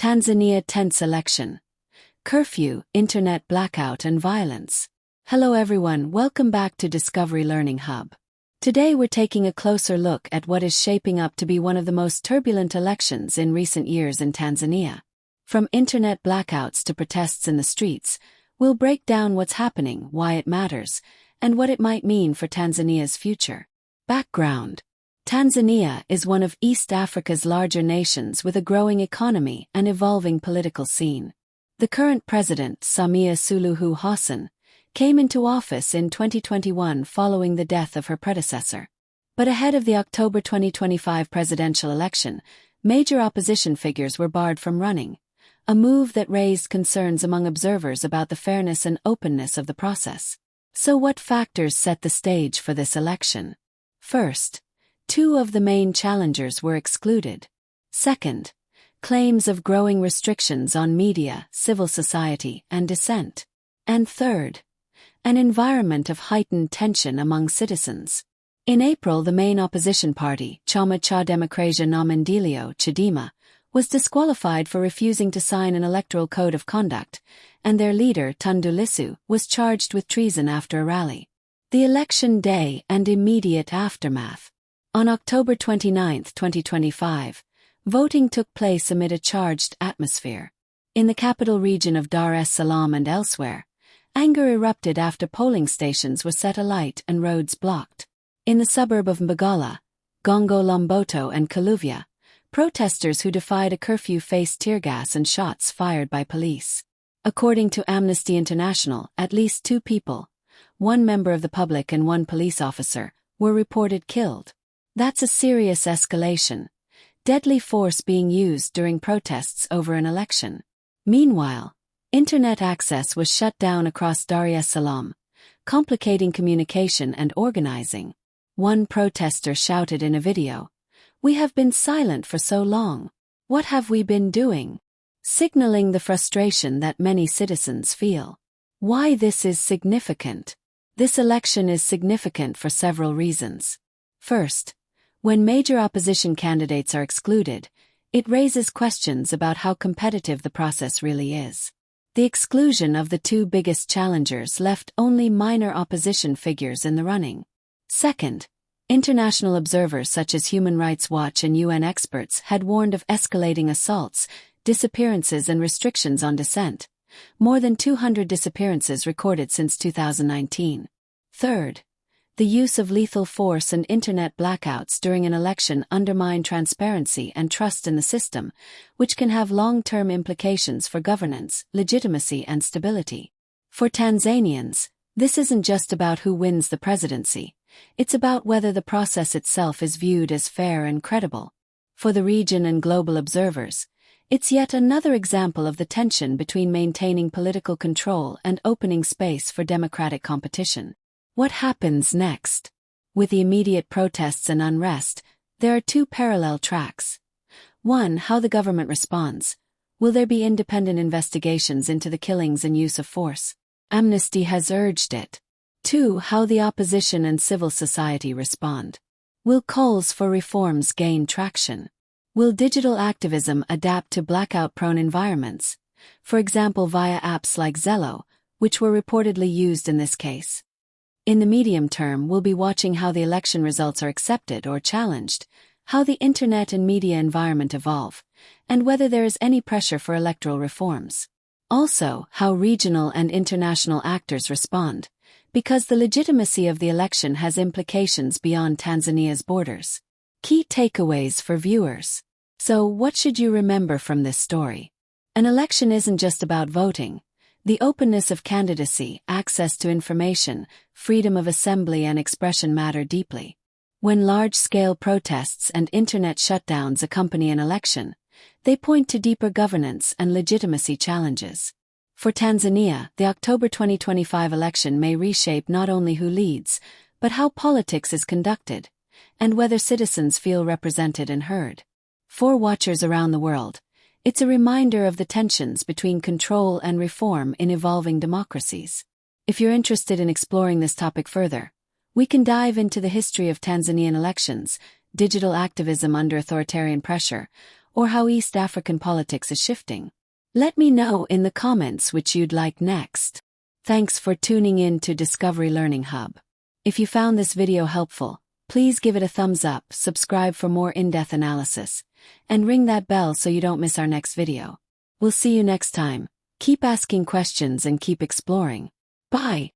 Tanzania tense election. Curfew, internet blackout and violence. Hello everyone, welcome back to Discovery Learning Hub. Today we're taking a closer look at what is shaping up to be one of the most turbulent elections in recent years in Tanzania. From internet blackouts to protests in the streets, we'll break down what's happening, why it matters, and what it might mean for Tanzania's future. Background. Tanzania is one of East Africa's larger nations with a growing economy and evolving political scene. The current president, Samia Suluhu Hassan, came into office in 2021 following the death of her predecessor. But ahead of the October 2025 presidential election, major opposition figures were barred from running, a move that raised concerns among observers about the fairness and openness of the process. So what factors set the stage for this election? First, two of the main challengers were excluded. Second, claims of growing restrictions on media, civil society, and dissent. And third, an environment of heightened tension among citizens. In April, the main opposition party, Chama cha Demokrasia na Maendeleo (Chadema), was disqualified for refusing to sign an electoral code of conduct, and their leader, Tundu Lissu, was charged with treason after a rally. The election day and immediate aftermath. On October 29, 2025, voting took place amid a charged atmosphere. In the capital region of Dar es Salaam and elsewhere, anger erupted after polling stations were set alight and roads blocked. In the suburb of Mbagala, Gongo Lomboto and Kaluvya, protesters who defied a curfew faced tear gas and shots fired by police. According to Amnesty International, at least 2 people, 1 member of the public and 1 police officer, were reported killed. That's a serious escalation. Deadly force being used during protests over an election. Meanwhile, internet access was shut down across Dar es Salaam, complicating communication and organizing. One protester shouted in a video, "We have been silent for so long. What have we been doing?" Signaling the frustration that many citizens feel. Why this is significant? This election is significant for several reasons. First, when major opposition candidates are excluded, it raises questions about how competitive the process really is. The exclusion of the 2 biggest challengers left only minor opposition figures in the running. Second, international observers such as Human Rights Watch and UN experts had warned of escalating assaults, disappearances and restrictions on dissent. More than 200 disappearances recorded since 2019. Third, the use of lethal force and internet blackouts during an election undermine transparency and trust in the system, which can have long-term implications for governance, legitimacy and stability. For Tanzanians, this isn't just about who wins the presidency. It's about whether the process itself is viewed as fair and credible. For the region and global observers, it's yet another example of the tension between maintaining political control and opening space for democratic competition. What happens next? With the immediate protests and unrest, there are 2 parallel tracks. 1. How the government responds. Will there be independent investigations into the killings and use of force? Amnesty has urged it. 2. How the opposition and civil society respond. Will calls for reforms gain traction? Will digital activism adapt to blackout-prone environments, for example via apps like Zello, which were reportedly used in this case? In the medium term, we'll be watching how the election results are accepted or challenged, how the internet and media environment evolve, and whether there is any pressure for electoral reforms. Also, how regional and international actors respond, because the legitimacy of the election has implications beyond Tanzania's borders. Key takeaways for viewers. So, what should you remember from this story? An election isn't just about voting. The openness of candidacy, access to information, freedom of assembly and expression matter deeply. When large-scale protests and internet shutdowns accompany an election, they point to deeper governance and legitimacy challenges. For Tanzania, the October 2025 election may reshape not only who leads, but how politics is conducted, and whether citizens feel represented and heard. For watchers around the world, it's a reminder of the tensions between control and reform in evolving democracies. If you're interested in exploring this topic further, we can dive into the history of Tanzanian elections, digital activism under authoritarian pressure, or how East African politics is shifting? Let me know in the comments which you'd like next. Thanks for tuning in to Discovery Learning Hub. If you found this video helpful, please give it a thumbs up, subscribe for more in-depth analysis, and ring that bell so you don't miss our next video. We'll see you next time. Keep asking questions and keep exploring. Bye.